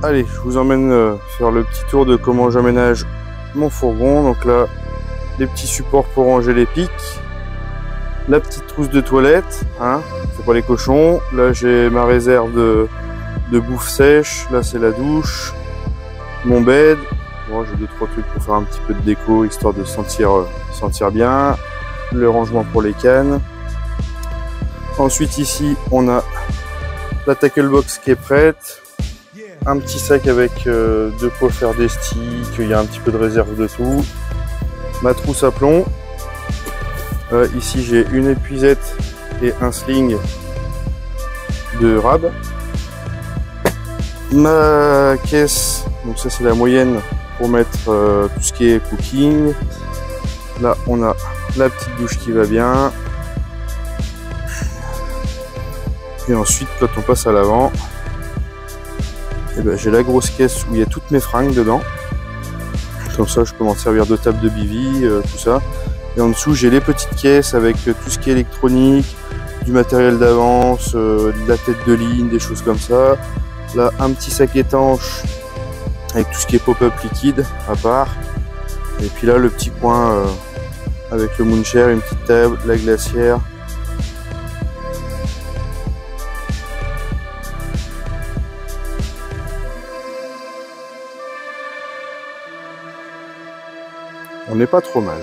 allez, je vous emmène faire le petit tour de comment j'aménage mon fourgon. Donc là, les petits supports pour ranger les pics, la petite trousse de toilette, hein, c'est pas les cochons. Là, j'ai ma réserve de bouffe sèche. Là, c'est la douche, mon bed. Bon, j'ai 2-3 trucs pour faire un petit peu de déco, histoire de sentir bien. Le rangement pour les cannes. Ensuite, ici, on a la tackle box qui est prête. Un petit sac avec de quoi faire des sticks. Il y a un petit peu de réserve de tout. Ma trousse à plomb. Ici, j'ai une épuisette et un sling de rab. Ma caisse, donc ça c'est la moyenne pour mettre tout ce qui est cooking. Là, on a la petite douche qui va bien. Et ensuite, quand on passe à l'avant, eh ben, j'ai la grosse caisse où il y a toutes mes fringues dedans. Comme ça, je peux m'en servir de table de bivy, tout ça. Et en dessous, j'ai les petites caisses avec tout ce qui est électronique, du matériel d'avance, de la tête de ligne, des choses comme ça. Là, un petit sac étanche avec tout ce qui est pop-up liquide à part. Et puis là, le petit coin avec le moonshare, une petite table, la glacière. On n'est pas trop mal.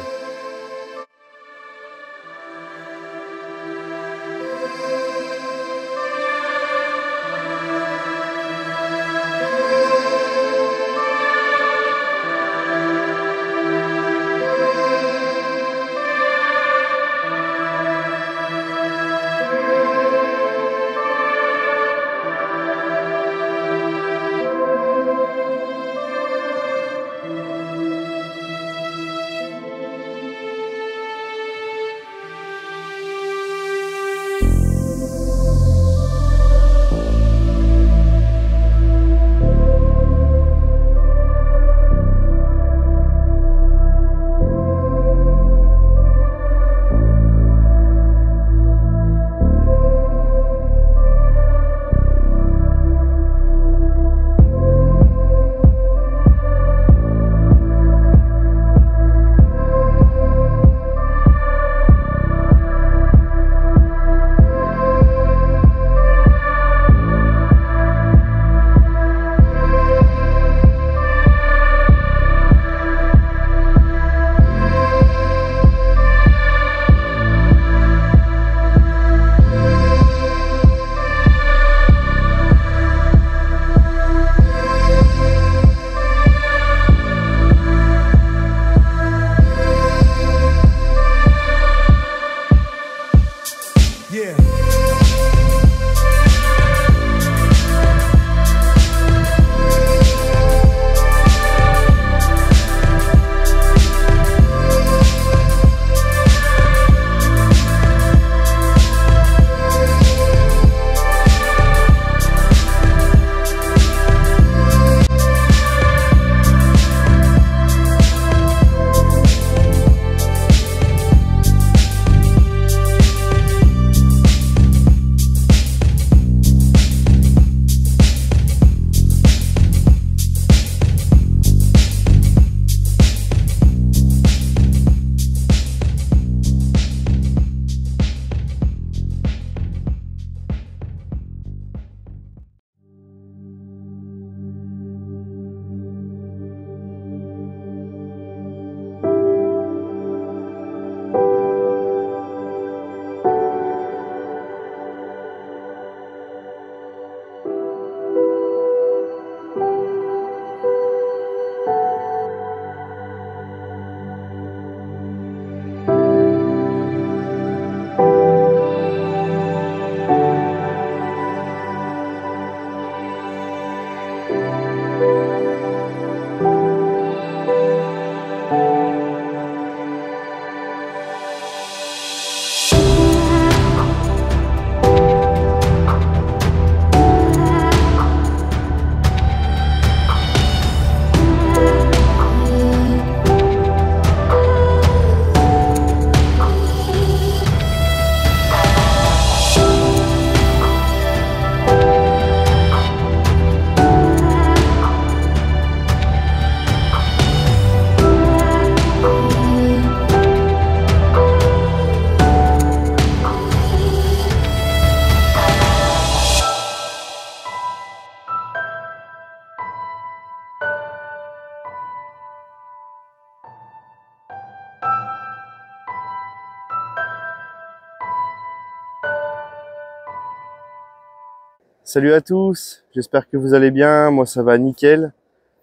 Salut à tous, j'espère que vous allez bien, moi ça va nickel.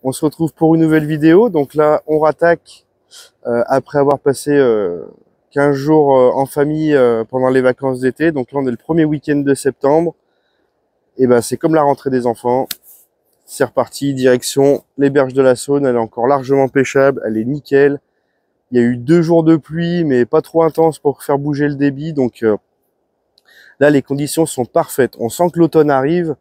On se retrouve pour une nouvelle vidéo, donc là on rattaque après avoir passé 15 jours en famille pendant les vacances d'été. Donc là on est le premier week-end de septembre, et ben c'est comme la rentrée des enfants. C'est reparti, direction les berges de la Saône, elle est encore largement pêchable, elle est nickel. Il y a eu 2 jours de pluie, mais pas trop intense pour faire bouger le débit, donc là les conditions sont parfaites. On sent que l'automne arrive,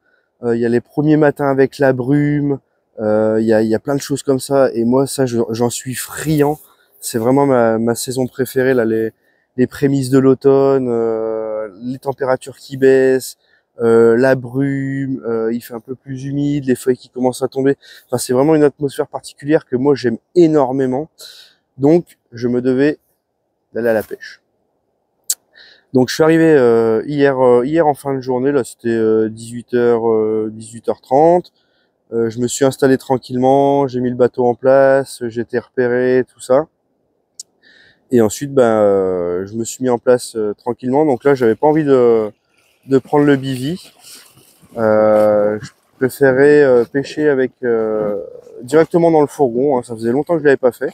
il y a les premiers matins avec la brume, il y a plein de choses comme ça, et moi ça j'en suis friand. C'est vraiment ma saison préférée, là, les prémices de l'automne, les températures qui baissent, la brume, il fait un peu plus humide, les feuilles qui commencent à tomber. Enfin, c'est vraiment une atmosphère particulière que moi j'aime énormément. Donc, je me devais d'aller à la pêche. Donc, je suis arrivé hier en fin de journée, là c'était 18h, 18h30. Je me suis installé tranquillement, j'ai mis le bateau en place, j'ai été repéré, tout ça. Et ensuite, je me suis mis en place tranquillement. Donc là, j'avais pas envie de prendre le bivy. Je préférais pêcher avec directement dans le fourgon. Hein. Ça faisait longtemps que je l'avais pas fait.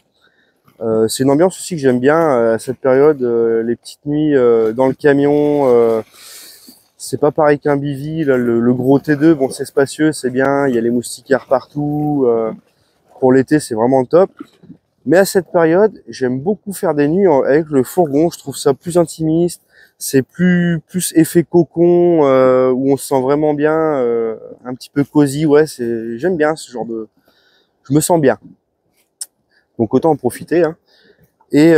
C'est une ambiance aussi que j'aime bien à cette période. Les petites nuits dans le camion, c'est pas pareil qu'un bivy. Là, le gros T2, bon, c'est spacieux, c'est bien. Il y a les moustiquaires partout. Pour l'été, c'est vraiment le top. Mais à cette période, j'aime beaucoup faire des nuits avec le fourgon. Je trouve ça plus intimiste. C'est plus effet cocon, où on se sent vraiment bien, un petit peu cosy. Ouais, j'aime bien ce genre de. Je me sens bien. Donc autant en profiter. Hein. Et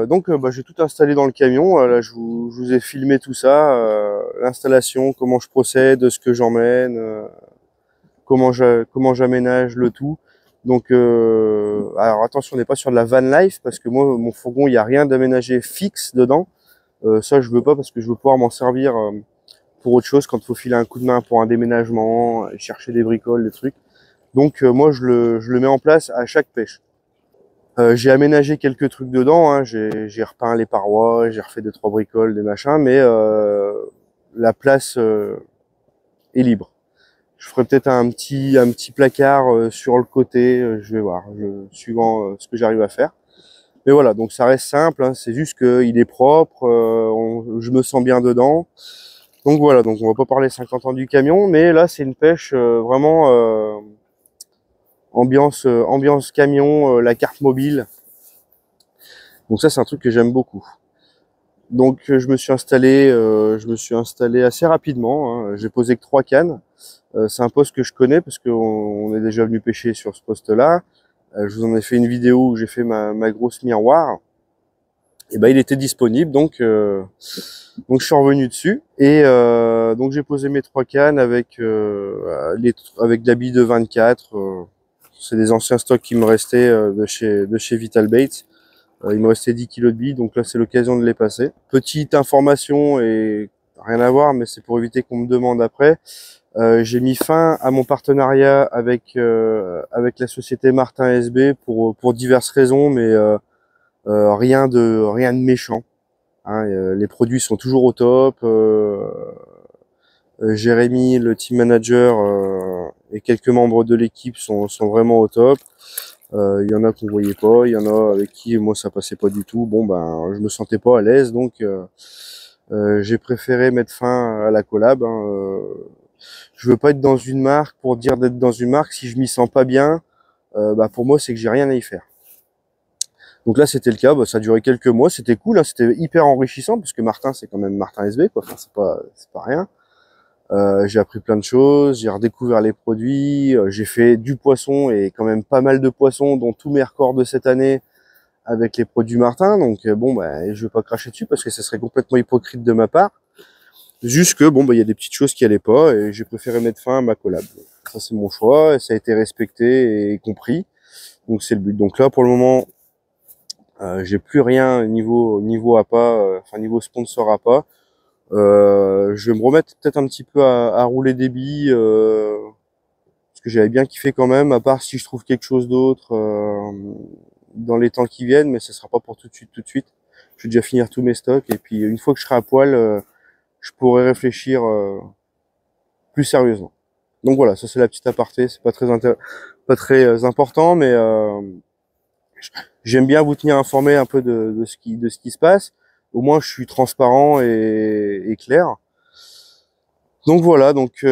donc j'ai tout installé dans le camion. Là, je vous ai filmé tout ça, l'installation, comment je procède, ce que j'emmène, comment j'aménage le tout. Donc, alors attention, on n'est pas sur de la van life parce que moi, mon fourgon, il n'y a rien d'aménagé fixe dedans. Ça, je veux pas parce que je veux pouvoir m'en servir pour autre chose quand il faut filer un coup de main pour un déménagement, chercher des bricoles, des trucs. Donc, moi, je le mets en place à chaque pêche. J'ai aménagé quelques trucs dedans. Hein. J'ai repeint les parois, j'ai refait 2-3 bricoles, des machins, mais la place est libre. Je ferai peut-être un petit placard sur le côté, je vais voir, suivant ce que j'arrive à faire. Mais voilà, donc ça reste simple, hein, c'est juste qu'il est propre, je me sens bien dedans. Donc voilà, donc on va pas parler 50 ans du camion, mais là c'est une pêche vraiment ambiance camion, la carte mobile. Donc ça c'est un truc que j'aime beaucoup. Donc je me suis installé assez rapidement. Hein. J'ai posé que 3 cannes. C'est un poste que je connais parce qu'on est déjà venu pêcher sur ce poste-là. Je vous en ai fait une vidéo où j'ai fait ma grosse miroir. Et il était disponible, donc je suis revenu dessus. Et donc j'ai posé mes 3 cannes avec avec de la bille de 24. C'est des anciens stocks qui me restaient de chez Vital Baits. Il me restait 10 kg de billes, donc là c'est l'occasion de les passer. Petite information et rien à voir, mais c'est pour éviter qu'on me demande après. J'ai mis fin à mon partenariat avec la société Martin SB pour diverses raisons, mais rien de méchant. Hein. Les produits sont toujours au top. Jérémy, le team manager et quelques membres de l'équipe sont vraiment au top. Il y en a qu'on voyait pas, il y en a avec qui moi ça passait pas du tout. Bon je me sentais pas à l'aise, donc j'ai préféré mettre fin à la collab. Hein. Je veux pas être dans une marque pour dire d'être dans une marque. Si je m'y sens pas bien, pour moi c'est que j'ai rien à y faire. Donc là c'était le cas. Ça a duré quelques mois, c'était cool, hein, c'était hyper enrichissant parce que Martin c'est quand même Martin SB, quoi. Enfin c'est pas rien. J'ai appris plein de choses, j'ai redécouvert les produits, j'ai fait du poisson et quand même pas mal de poissons, dont tous mes records de cette année avec les produits Martin. Donc je vais pas cracher dessus parce que ce serait complètement hypocrite de ma part. Juste que il y a des petites choses qui allaient pas et j'ai préféré mettre fin à ma collab. Ça c'est mon choix et ça a été respecté et compris. Donc c'est le but. Donc là pour le moment, j'ai plus rien niveau APA, niveau sponsor APA. Je vais me remettre peut-être un petit peu à rouler des billes, parce que j'avais bien kiffé quand même, à part si je trouve quelque chose d'autre dans les temps qui viennent, mais ce sera pas pour tout de suite. Je vais déjà finir tous mes stocks et puis une fois que je serai à poil, je pourrais réfléchir plus sérieusement. Donc voilà, ça c'est la petite aparté, c'est pas très important, mais j'aime bien vous tenir informé un peu de ce qui se passe. Au moins je suis transparent et clair. Donc voilà, donc on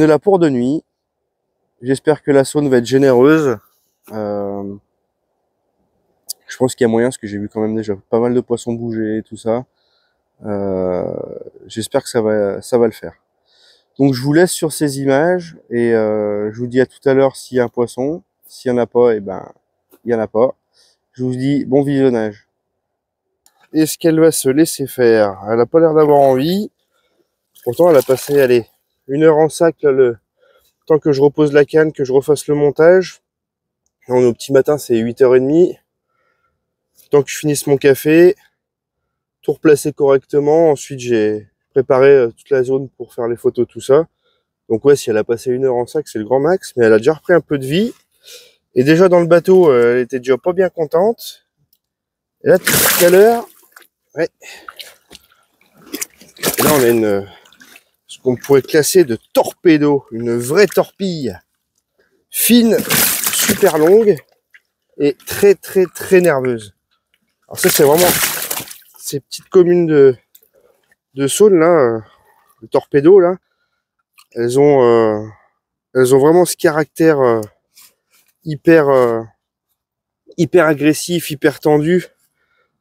est là pour de nuit. J'espère que la saune va être généreuse. Je pense qu'il y a moyen, parce que j'ai vu quand même déjà pas mal de poissons bouger et tout ça. J'espère que ça va le faire. Donc je vous laisse sur ces images et je vous dis à tout à l'heure s'il y a un poisson. S'il n'y en a pas, il n'y en a pas. Je vous dis bon visionnage. Est-ce qu'elle va se laisser faire? Elle n'a pas l'air d'avoir envie. Pourtant, elle a passé, allez, 1 heure en sac, là, le temps que je repose la canne, que je refasse le montage. On est au petit matin, c'est 8h30. Tant que je finisse mon café, tout replacer correctement. Ensuite, j'ai préparé toute la zone pour faire les photos, tout ça. Donc ouais, si elle a passé 1 heure en sac, c'est le grand max. Mais elle a déjà repris un peu de vie. Et déjà dans le bateau, elle était déjà pas bien contente. Et là, tout à l'heure, ouais. Et là, on a ce qu'on pourrait classer de torpedo, une vraie torpille, fine, super longue et très très très nerveuse. Alors ça, c'est vraiment ces petites communes de Saône là, de torpedo là, elles ont vraiment ce caractère hyper agressif, hyper tendu.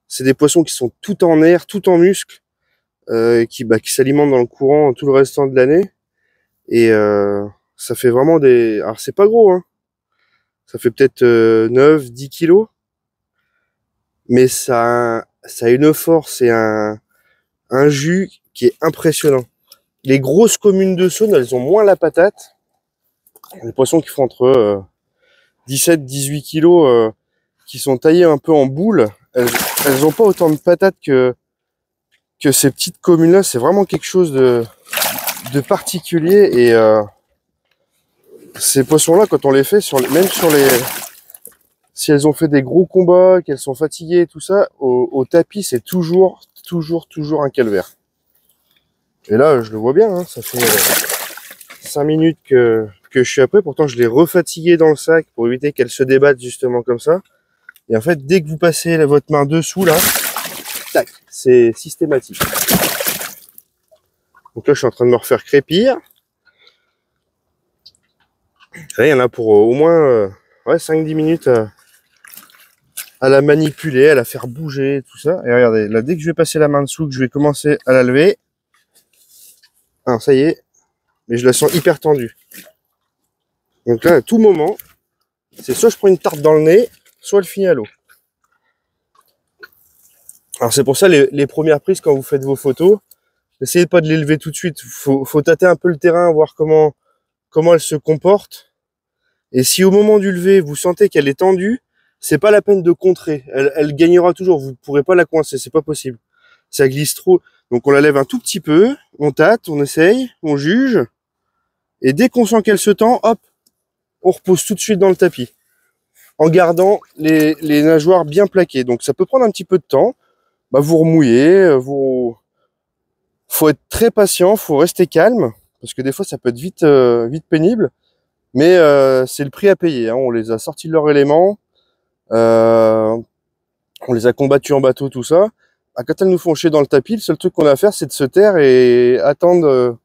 C'est des poissons qui sont tout en air, tout en muscles, qui s'alimentent dans le courant tout le restant de l'année. Et ça fait vraiment des... Alors c'est pas gros, hein. Ça fait peut-être 9-10 kilos. Mais ça a une force et un jus qui est impressionnant. Les grosses communes de Saône, elles ont moins la patate. Les poissons qui font entre 17-18 kilos, qui sont taillés un peu en boule, elles ont pas autant de patates que ces petites communes-là. C'est vraiment quelque chose de particulier. Et ces poissons-là, quand on les fait, même sur les... Si elles ont fait des gros combats, qu'elles sont fatiguées, tout ça, au tapis, c'est toujours un calvaire. Et là, je le vois bien, hein, ça fait 5 minutes que je suis après. Pourtant, je l'ai refatigué dans le sac pour éviter qu'elle se débatte justement comme ça. Et en fait, dès que vous passez votre main dessous, là, tac, c'est systématique. Donc là, je suis en train de me refaire crépir. Là, il y en a pour au moins 5-10 minutes à la manipuler, à la faire bouger, tout ça. Et regardez, là, dès que je vais passer la main dessous, que je vais commencer à la lever, alors ça y est, mais je la sens hyper tendue. Donc là, à tout moment, c'est soit je prends une tarte dans le nez, soit elle finit à l'eau. Alors c'est pour ça, les premières prises, quand vous faites vos photos, n'essayez pas de les lever tout de suite. Faut tâter un peu le terrain, voir comment elle se comporte. Et si au moment du lever, vous sentez qu'elle est tendue, c'est pas la peine de contrer. Elle gagnera toujours. Vous pourrez pas la coincer, c'est pas possible. Ça glisse trop. Donc on la lève un tout petit peu, on tâte, on essaye, on juge. Et dès qu'on sent qu'elle se tend, hop, on repose tout de suite dans le tapis. En gardant les nageoires bien plaquées. Donc ça peut prendre un petit peu de temps. Vous remouillez, faut être très patient, faut rester calme. Parce que des fois ça peut être vite pénible. Mais c'est le prix à payer, hein. On les a sortis de leur élément. On les a combattus en bateau, tout ça. Quand elles nous font chier dans le tapis, le seul truc qu'on a à faire, c'est de se taire et attendre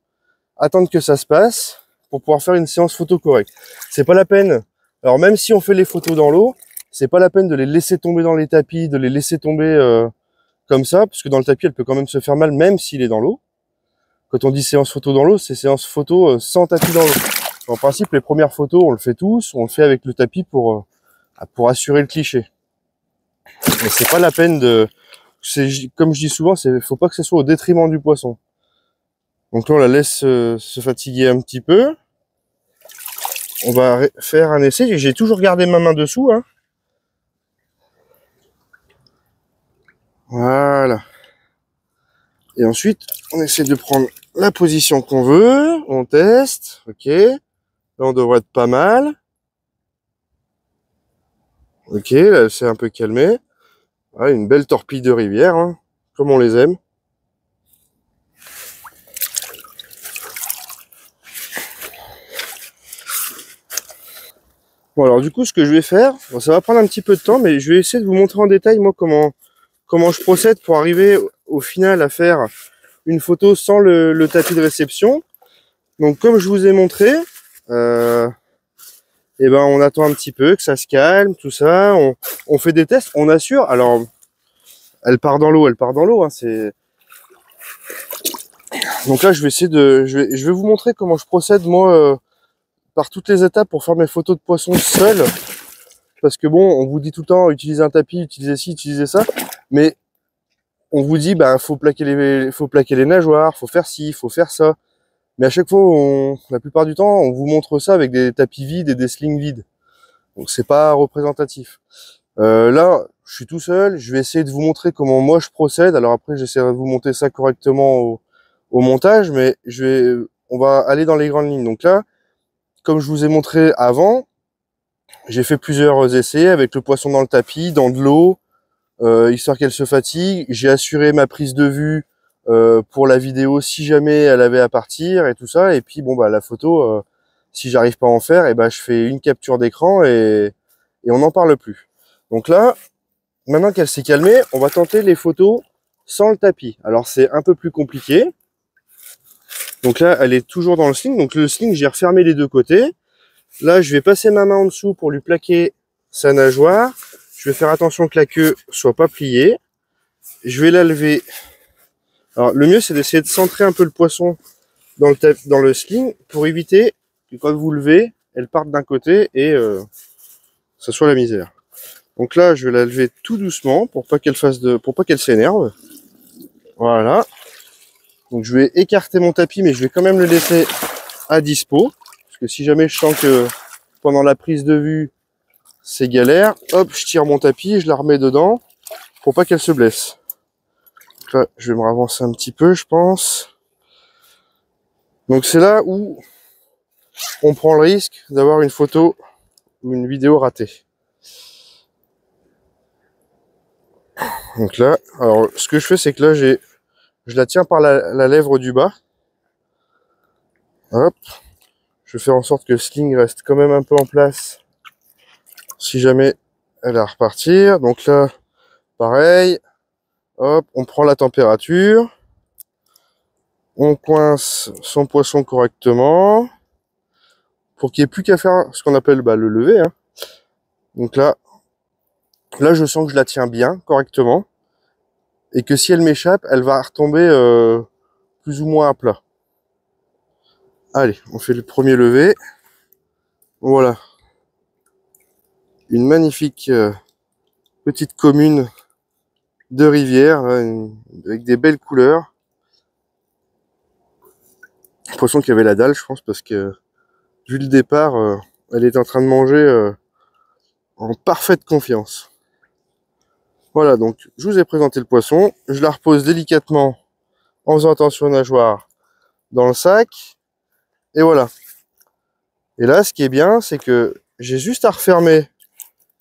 que ça se passe pour pouvoir faire une séance photo correcte. C'est pas la peine. Alors même si on fait les photos dans l'eau, c'est pas la peine de les laisser tomber dans les tapis, de les laisser tomber comme ça, parce que dans le tapis, elle peut quand même se faire mal, même s'il est dans l'eau. Quand on dit séance photo dans l'eau, c'est séance photo sans tapis dans l'eau. En principe, les premières photos, on le fait tous, on le fait avec le tapis pour assurer le cliché. Mais c'est pas la peine comme je dis souvent, faut pas que ce soit au détriment du poisson. Donc là, on la laisse se fatiguer un petit peu. On va faire un essai. J'ai toujours gardé ma main dessous, hein. Voilà. Et ensuite, on essaie de prendre la position qu'on veut. On teste. Ok. Là, on devrait être pas mal. Ok, là, elle s'est un peu calmée. Voilà, une belle torpille de rivière, hein, comme on les aime. Bon, alors du coup, ce que je vais faire, bon, ça va prendre un petit peu de temps, mais je vais essayer de vous montrer en détail, moi, comment je procède pour arriver au final à faire une photo sans le tapis de réception. Donc, comme je vous ai montré, et ben, on attend un petit peu que ça se calme, tout ça. On fait des tests, on assure. Alors, elle part dans l'eau, hein, c'est... Donc là, je vais essayer je vais vous montrer comment je procède, moi, par toutes les étapes pour faire mes photos de poissons seul. Parce que bon, on vous dit tout le temps, utilisez un tapis, utilisez ci, utilisez ça. Mais on vous dit, bah, faut plaquer les nageoires, faut faire ci, faut faire ça. Mais à chaque fois, la plupart du temps, on vous montre ça avec des tapis vides et des slings vides. Donc c'est pas représentatif. Là, je suis tout seul. Je vais essayer de vous montrer comment moi je procède. Alors après, j'essaierai de vous monter ça correctement au montage, mais on va aller dans les grandes lignes. Donc là, comme je vous ai montré avant, j'ai fait plusieurs essais avec le poisson dans le tapis, dans de l'eau, histoire qu'elle se fatigue. J'ai assuré ma prise de vue pour la vidéo si jamais elle avait à partir et tout ça. Et puis bon bah la photo, si j'arrive pas à en faire, et ben je fais une capture d'écran et on n'en parle plus. Donc là, maintenant qu'elle s'est calmée, on va tenter les photos sans le tapis. Alors c'est un peu plus compliqué. Donc là, elle est toujours dans le sling. Donc le sling, j'ai refermé les deux côtés. Là, je vais passer ma main en dessous pour lui plaquer sa nageoire. Je vais faire attention que la queue soit pas pliée. Je vais la lever. Alors le mieux, c'est d'essayer de centrer un peu le poisson dans le sling pour éviter que quand vous levez, elle parte d'un côté et ça soit la misère. Donc là, je vais la lever tout doucement pour pas qu'elle s'énerve. Voilà. Donc je vais écarter mon tapis, mais je vais quand même le laisser à dispo. Parce que si jamais je sens que pendant la prise de vue, c'est galère, hop, je tire mon tapis et je la remets dedans pour pas qu'elle se blesse. Donc là, je vais me ravancer un petit peu, je pense. Donc c'est là où on prend le risque d'avoir une photo ou une vidéo ratée. Donc là, alors ce que je fais, c'est que là, je la tiens par la lèvre du bas. Hop. Je vais faire en sorte que le sling reste quand même un peu en place si jamais elle a à repartir. Donc là, pareil. Hop, on prend la température. On coince son poisson correctement pour qu'il n'y ait plus qu'à faire ce qu'on appelle le lever. Hein. Donc là, je sens que je la tiens bien, correctement. Et que si elle m'échappe, elle va retomber plus ou moins à plat. Allez, on fait le premier lever. Voilà. Une magnifique petite commune de rivière avec des belles couleurs. Poisson qui avait la dalle, je pense, parce que vu le départ, elle est en train de manger en parfaite confiance. Voilà, donc je vous ai présenté le poisson. Je la repose délicatement en faisant attention aux nageoires dans le sac. Et voilà. Et là, ce qui est bien, c'est que j'ai juste à refermer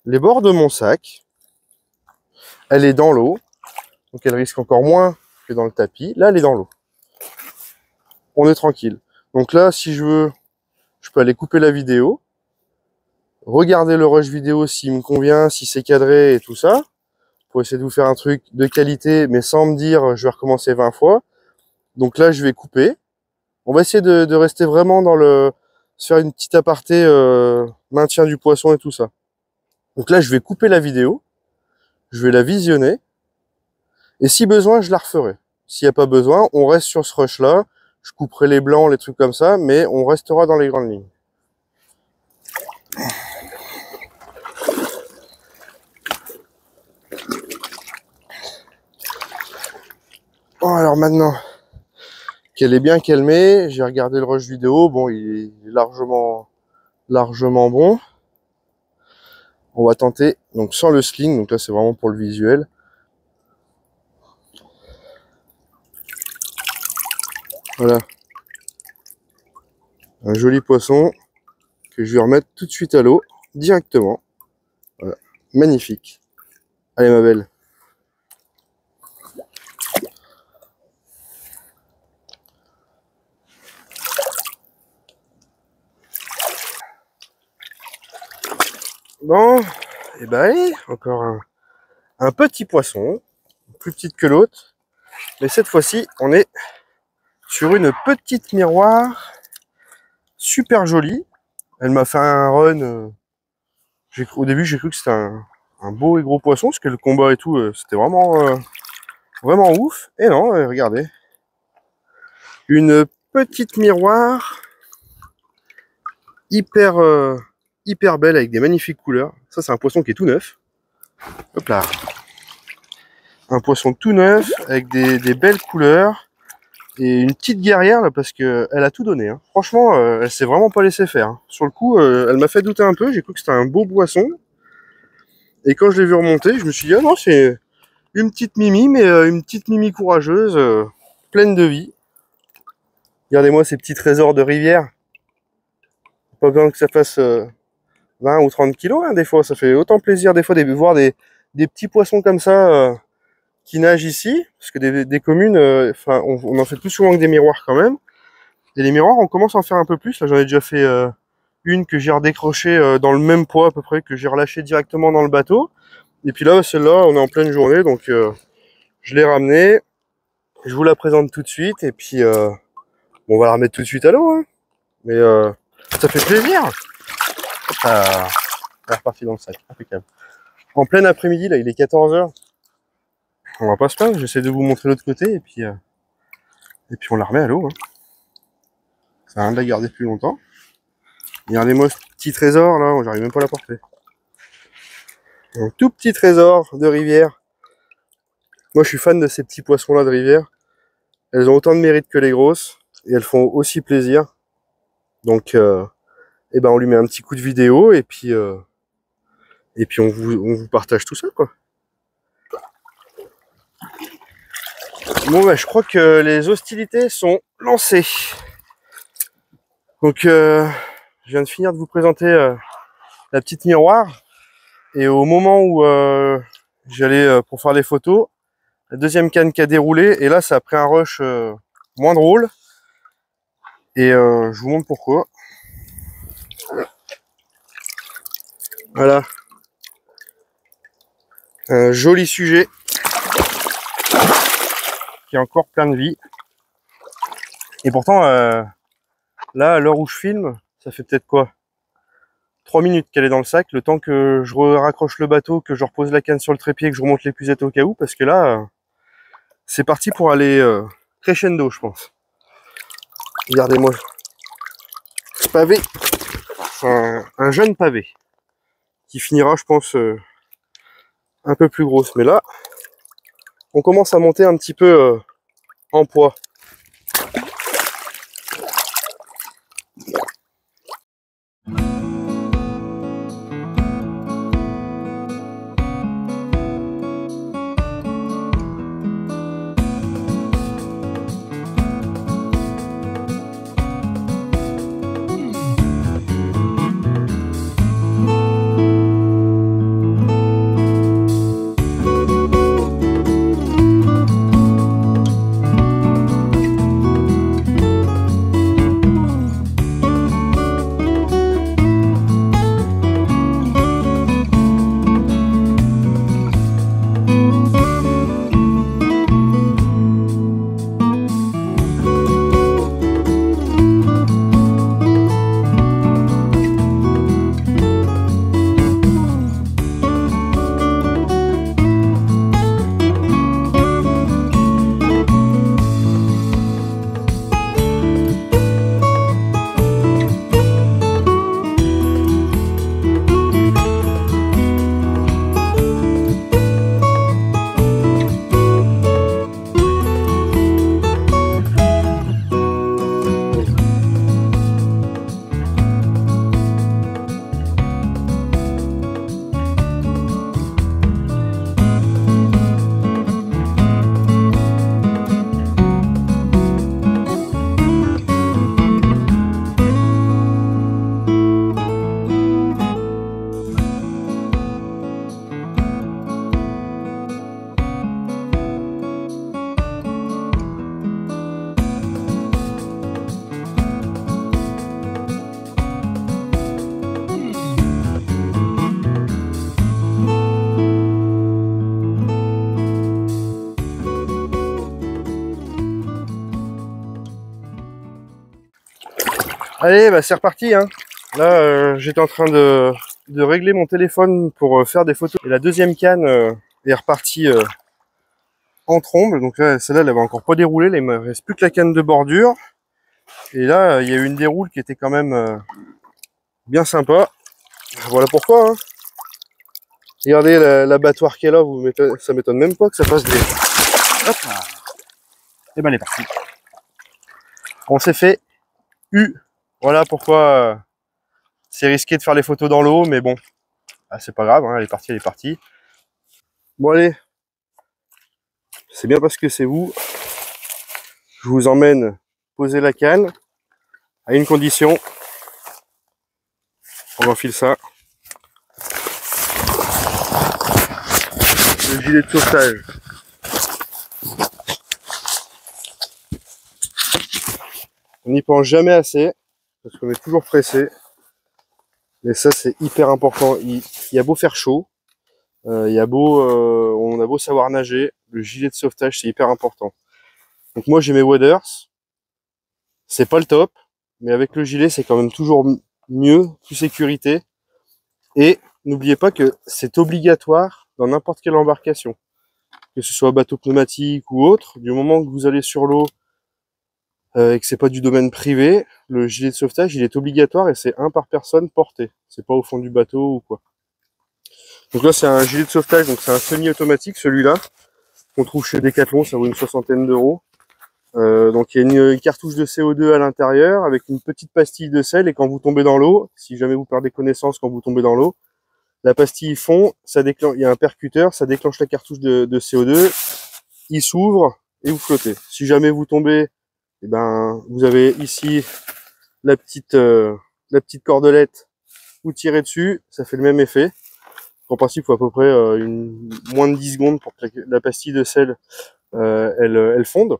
les bords de mon sac. Elle est dans l'eau, donc elle risque encore moins que dans le tapis. Là, elle est dans l'eau. On est tranquille. Donc là, si je veux, je peux aller couper la vidéo, regarder le rush vidéo s'il me convient, si c'est cadré et tout ça, pour essayer de vous faire un truc de qualité, mais sans me dire je vais recommencer 20 fois. Donc là, je vais couper. On va essayer de rester vraiment se faire une petite aparté maintien du poisson et tout ça. Donc là, je vais couper la vidéo, je vais la visionner, et si besoin, je la referai. S'il n'y a pas besoin, on reste sur ce rush-là, je couperai les blancs, les trucs comme ça, mais on restera dans les grandes lignes. Bon, alors maintenant qu'elle est bien calmée, j'ai regardé le rush vidéo, bon, il est largement bon. On va tenter, donc sans le sling, donc là c'est vraiment pour le visuel. Voilà. Un joli poisson que je vais remettre tout de suite à l'eau, directement. Voilà. Magnifique. Allez ma belle. Bon, et ben allez, encore un petit poisson, plus petite que l'autre. Mais cette fois-ci, on est sur une petite miroir, super jolie. Elle m'a fait un run. Au début, j'ai cru que c'était un beau et gros poisson, parce que le combat et tout, c'était vraiment ouf. Et non, regardez. Une petite miroir hyper belle avec des magnifiques couleurs. Ça, c'est un poisson qui est tout neuf. Hop là. Un poisson tout neuf avec des belles couleurs. Et une petite guerrière là, parce que elle a tout donné. Hein. Franchement, elle s'est vraiment pas laissée faire. Hein. Sur le coup, elle m'a fait douter un peu. J'ai cru que c'était un beau poisson. Et quand je l'ai vu remonter, je me suis dit, ah non, c'est une petite Mimi, mais une petite Mimi courageuse, pleine de vie. Regardez-moi ces petits trésors de rivière. Pas besoin que ça fasse 20 ou 30 kilos, hein, des fois. Ça fait autant plaisir, des fois, de voir des petits poissons comme ça qui nagent ici. Parce que des communes, on en fait plus souvent que des miroirs quand même. Et les miroirs, on commence à en faire un peu plus. Là, j'en ai déjà fait une que j'ai redécrochée dans le même poids à peu près, que j'ai relâché directement dans le bateau. Et puis là, celle-là, on est en pleine journée, donc je l'ai ramenée. Je vous la présente tout de suite, et puis bon, on va la remettre tout de suite à l'eau. Hein. Mais ça fait plaisir. Ah, elle est repartie dans le sac, impeccable. En plein après-midi, là, il est 14 h. On va pas se plaindre, j'essaie de vous montrer l'autre côté, et puis on la remet à l'eau. Hein. Ça sert à rien de la garder plus longtemps. Regardez-moi ce petit trésor, là, j'arrive même pas à la porter. Un tout petit trésor de rivière. Moi, je suis fan de ces petits poissons-là de rivière. Elles ont autant de mérite que les grosses, et elles font aussi plaisir. Donc, eh ben, on lui met un petit coup de vidéo, et puis on vous partage tout ça, quoi. Bon, bah, je crois que les hostilités sont lancées. Donc, je viens de finir de vous présenter la petite miroir. Et au moment où j'allais pour faire les photos, la deuxième canne qui a déroulé, et là, ça a pris un rush moins drôle. Et je vous montre pourquoi. Voilà. Un joli sujet qui est encore plein de vie. Et pourtant, là, à l'heure où je filme, ça fait peut-être quoi, 3 minutes qu'elle est dans le sac, le temps que je raccroche le bateau, que je repose la canne sur le trépied, que je remonte l'épuisette au cas où, parce que là, c'est parti pour aller crescendo, je pense. Regardez-moi ce pavé, c'est un jeune pavé, qui finira, je pense, un peu plus grosse. Mais là, on commence à monter un petit peu en poids. Allez, bah c'est reparti, hein. Là, j'étais en train de régler mon téléphone pour faire des photos. Et la deuxième canne est repartie en trombe. Donc là, celle-là, elle avait encore pas déroulé. Là, il me reste plus que la canne de bordure. Et là, il y a eu une déroule qui était quand même bien sympa. Voilà pourquoi, hein. Regardez l'abattoir qu'elle a, ça m'étonne même pas que ça fasse des... Hop là. Et ben elle est partie. On s'est fait U. Voilà pourquoi c'est risqué de faire les photos dans l'eau, mais bon, ah, c'est pas grave, hein, elle est partie, elle est partie. Bon allez, c'est bien parce que c'est vous. Je vous emmène poser la canne à une condition. On enfile ça. Le gilet de sauvetage. On n'y pense jamais assez, parce qu'on est toujours pressé. Mais ça, c'est hyper important. Il y a beau faire chaud, on a beau savoir nager, le gilet de sauvetage, c'est hyper important. Donc moi, j'ai mes waders. C'est pas le top, mais avec le gilet, c'est quand même toujours mieux, plus sécurité. Et n'oubliez pas que c'est obligatoire dans n'importe quelle embarcation. Que ce soit bateau pneumatique ou autre, du moment que vous allez sur l'eau et que c'est pas du domaine privé, le gilet de sauvetage, il est obligatoire et c'est un par personne porté. C'est pas au fond du bateau ou quoi. Donc là, c'est un gilet de sauvetage, donc c'est un semi-automatique, celui-là, qu'on trouve chez Decathlon, ça vaut une 60aine d'euros. Donc il y a une cartouche de CO2 à l'intérieur avec une petite pastille de sel, et quand vous tombez dans l'eau, si jamais vous perdez connaissance quand vous tombez dans l'eau, la pastille fond, ça déclenche, il y a un percuteur, ça déclenche la cartouche de CO2, il s'ouvre et vous flottez. Si jamais vous tombez, eh ben vous avez ici la petite cordelette, vous tirez dessus, ça fait le même effet. En principe, il faut à peu près moins de 10 secondes pour que la pastille de sel elle fonde,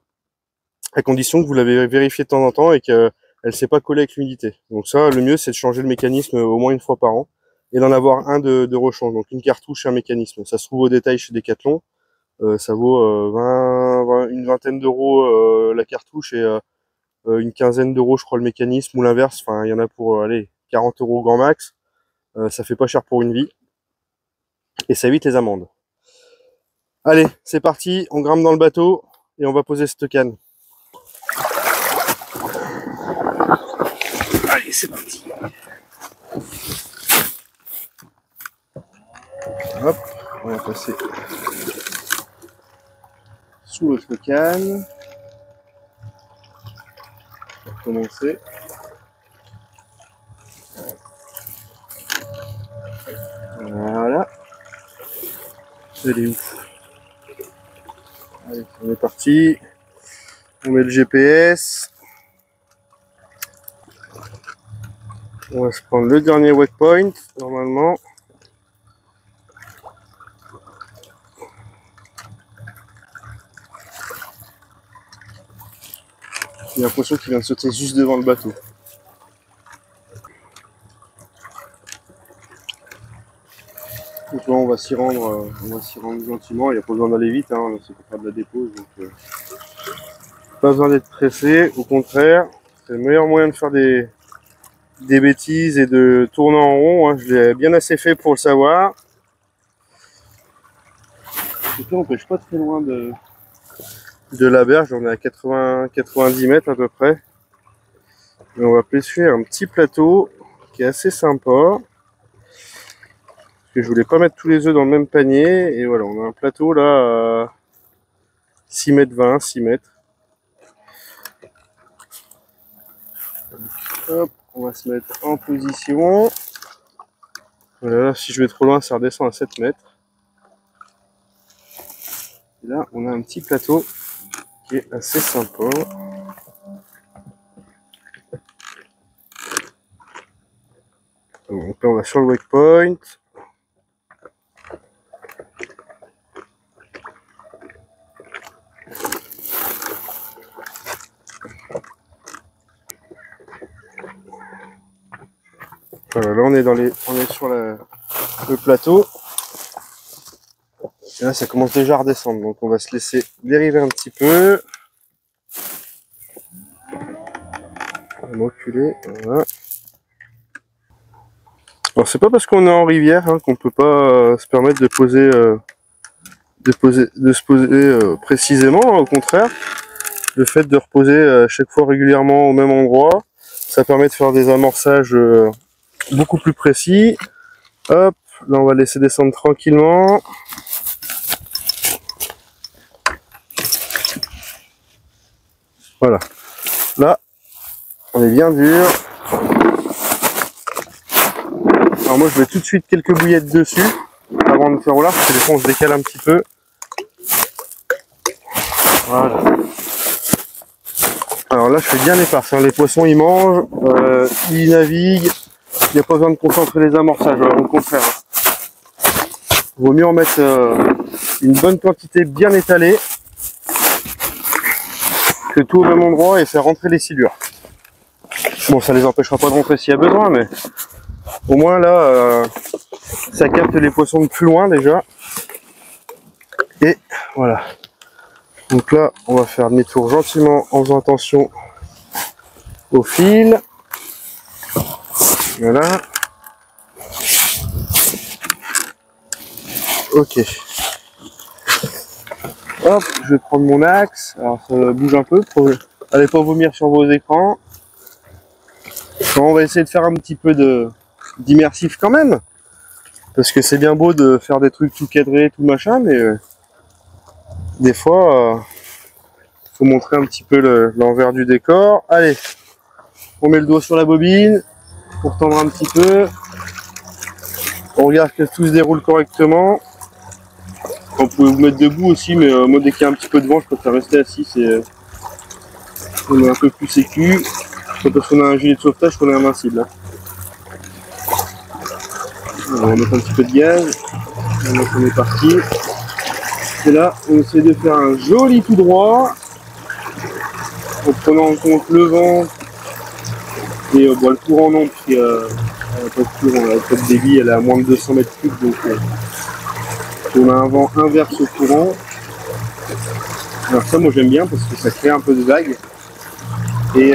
à condition que vous l'avez vérifié de temps en temps et qu'elle ne s'est pas collée avec l'humidité. Donc ça, le mieux, c'est de changer le mécanisme au moins une fois par an et d'en avoir un de rechange. Donc une cartouche et un mécanisme. Ça se trouve au détail chez Decathlon. Ça vaut une vingtaine d'euros la cartouche et une quinzaine d'euros, je crois, le mécanisme, ou l'inverse. Enfin, il y en a pour 40 euros grand max. Ça fait pas cher pour une vie. Et ça évite les amendes. Allez, c'est parti, on grimpe dans le bateau et on va poser cette canne. Allez, c'est parti. Hop, on va passer sous notre canne. On va commencer. Voilà. Elle est où? Allez, on est parti. On met le GPS. On va se prendre le dernier waypoint, normalement. J'ai l'impression qu'il vient de sauter juste devant le bateau. Donc là, on va s'y rendre gentiment. Il n'y a pas besoin d'aller vite, hein. C'est pour faire de la dépose. Donc, pas besoin d'être pressé. Au contraire, c'est le meilleur moyen de faire des bêtises et de tourner en rond, hein. Je l'ai bien assez fait pour le savoir. Donc là, on pêche pas très loin de la berge. On est à 90 mètres à peu près. Et on va pêcher un petit plateau qui est assez sympa. Parce que je voulais pas mettre tous les œufs dans le même panier. Et voilà, on a un plateau là à 6 mètres 20, 6 mètres. Hop, on va se mettre en position. Voilà, si je vais trop loin, ça redescend à 7 mètres. Et là, on a un petit plateau qui est assez sympa. Donc là, on va sur le waypoint. Voilà, là on est sur le plateau. Et là ça commence déjà à redescendre, donc on va se laisser dériver un petit peu. On va me reculer. Voilà. Alors c'est pas parce qu'on est en rivière hein, qu'on peut pas se permettre de se poser précisément. Au contraire, le fait de reposer à chaque fois régulièrement au même endroit, ça permet de faire des amorçages beaucoup plus précis. Hop, là on va laisser descendre tranquillement. Voilà. Là, on est bien dur. Alors moi je mets tout de suite quelques bouillettes dessus avant de faire au large, parce que des fois on se décale un petit peu. Voilà. Alors là je fais bien l'éparse, hein. Les poissons ils mangent, ils naviguent, il n'y a pas besoin de concentrer les amorçages, au contraire. Il vaut mieux en mettre une bonne quantité bien étalée que tout au même endroit et faire rentrer les silures. Bon, ça les empêchera pas de rentrer s'il y a besoin, mais au moins là, ça capte les poissons de plus loin déjà. Et voilà. Donc là, on va faire demi-tour gentiment en faisant attention au fil. Voilà. Ok. Hop, je vais prendre mon axe. Alors ça bouge un peu. Allez pas vomir sur vos écrans. On va essayer de faire un petit peu d'immersif quand même. Parce que c'est bien beau de faire des trucs tout cadrés, tout machin, mais des fois, faut montrer un petit peu l'envers du décor. Allez, on met le doigt sur la bobine pour tendre un petit peu. On regarde que tout se déroule correctement. Vous pouvez vous mettre debout aussi, mais moi dès qu'il y a un petit peu de vent, je préfère rester assis. On est un peu plus sécu. C'est parce qu'on a un gilet de sauvetage qu'on est invincible. Alors, on va mettre un petit peu de gaz. Donc on est parti. Et là, on essaie de faire un joli tout droit en prenant en compte le vent et le courant non, parce qu'il n'y a pas de courant, pas de débit, elle est à moins de 200 mètres cubes, donc on a un vent inverse au courant. Alors ça, moi j'aime bien parce que ça crée un peu de vagues et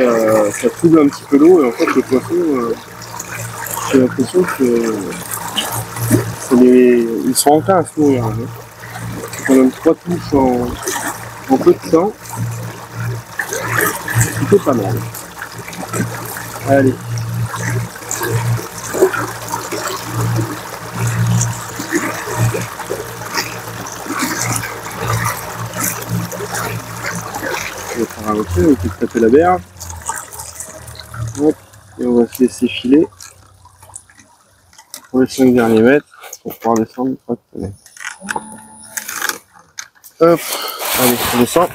ça trouble un petit peu l'eau, et en fait le poisson, j'ai l'impression que ils sont enclins à se nourrir. Hein. On donne 3 touches en peu de temps. C'est plutôt pas mal. Allez. On va faire un retrait, on peut taper la berge. Hop. Et on va se laisser filer pour les 5 derniers mètres pour pouvoir descendre. Hop. Hop. Allez, on descend.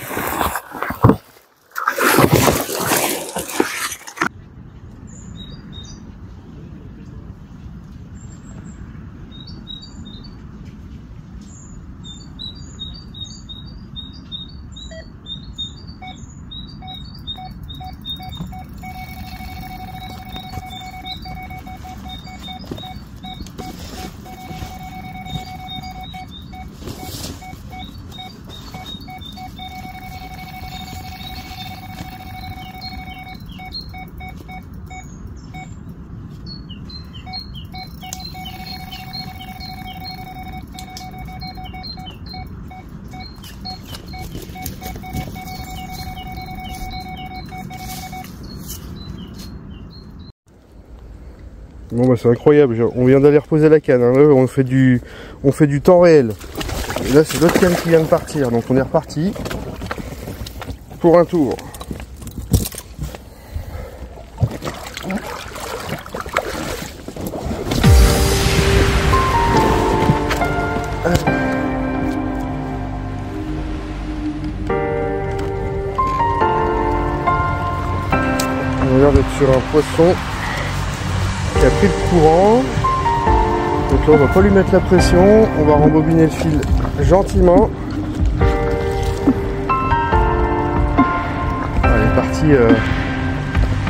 Bon bah c'est incroyable, on vient d'aller reposer la canne, hein. Là, on fait du temps réel. Et là c'est l'autre canne qui vient de partir, donc on est reparti pour un tour. On a l'air d'être sur un poisson qui a pris le courant. Donc là on va pas lui mettre la pression, on va rembobiner le fil gentiment. Elle est partie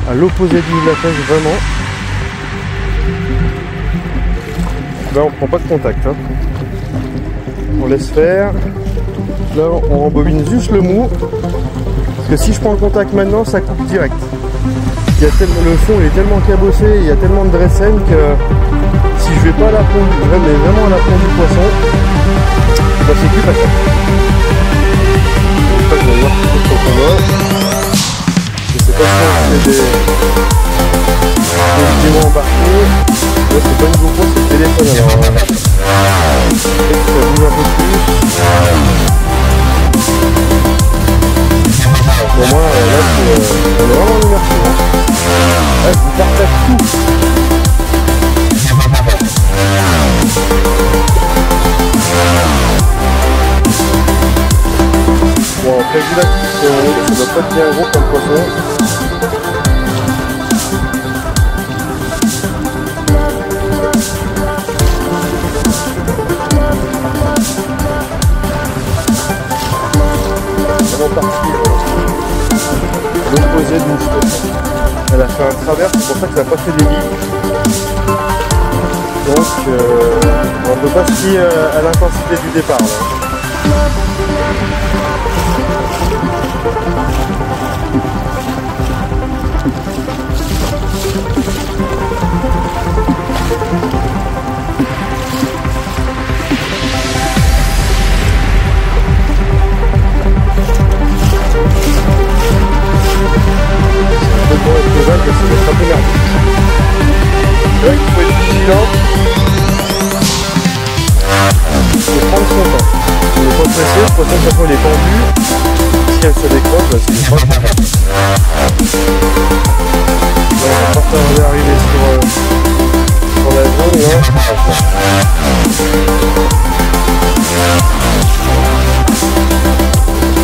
à l'opposé du de la pêche vraiment. Là on prend pas de contact, hein. On laisse faire. Là on rembobine juste le mou. Parce que si je prends le contact maintenant, ça coupe direct. il y a tellement, le fond il est tellement cabossé, il y a tellement de dressène que si je vais pas à la pompe, mais vraiment à la pompe du poisson, bah c'est plus facile. Donc là je vais voir ce qu'on va. Je sais pas si c'est des éléments embarqués. Là c'est pas une GoPro, c'est le téléphone alors. Peut-être que ça bouge un peu plus. Alors pour moi là on est vraiment immersif. Là je vous partage tout. Bon après vu là ça doit pas être bien gros comme poisson. Partie l'opposé de l'ouche. Elle a fait un travers, c'est pour ça que ça n'a pas fait des billes. Donc on ne peut pas se fier à l'intensité du départ. C'est un peu nerveux. C'est vrai qu'il faut être vigilant. Il faut prendre son temps. On n'est pas pressé, le poisson de toute façon il est tendu. Si elle se décroche, bah, c'est pas grave. On va pas arriver sur la zone là.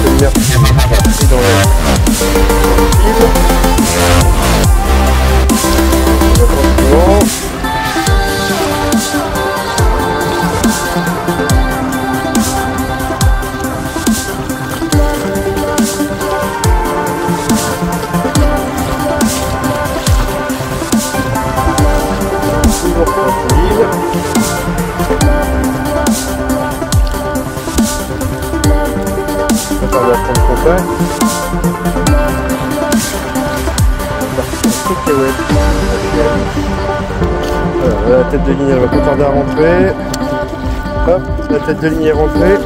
C'est merci dans le fil. La tête de ligne elle va pas tarder à rentrer. Hop, la tête de ligne est rentrée.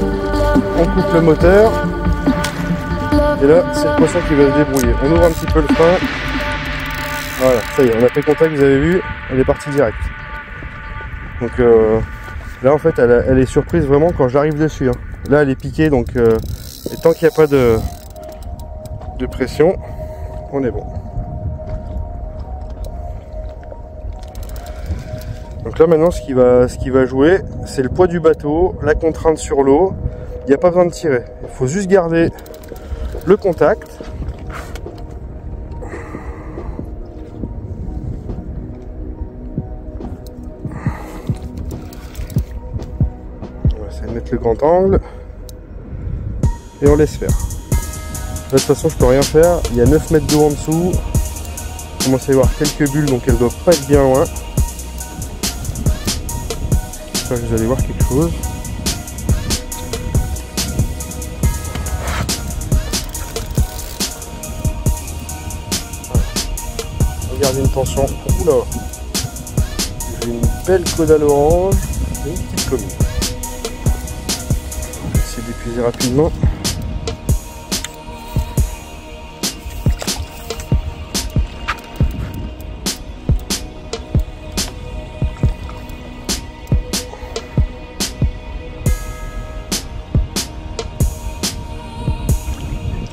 On coupe le moteur. Et là c'est le poisson qui va se débrouiller. On ouvre un petit peu le frein. Voilà, ça y est, on a fait contact, vous avez vu, elle est partie direct. Donc là en fait elle est surprise vraiment quand j'arrive dessus. Hein. Là elle est piquée donc et tant qu'il n'y a pas de pression, on est bon. Donc là maintenant ce qui va jouer, c'est le poids du bateau, la contrainte sur l'eau. Il n'y a pas besoin de tirer. Il faut juste garder le contact. On va essayer de mettre le grand angle. Et on laisse faire. Là, de toute façon je peux rien faire. Il y a 9 mètres d'eau en dessous. On commence à y avoir quelques bulles donc elles doivent pas être bien loin. J'espère que vous allez voir quelque chose. Regardez une tension. Oula, j'ai une belle caudale orange et une petite commune. On va essayer d'épuiser rapidement.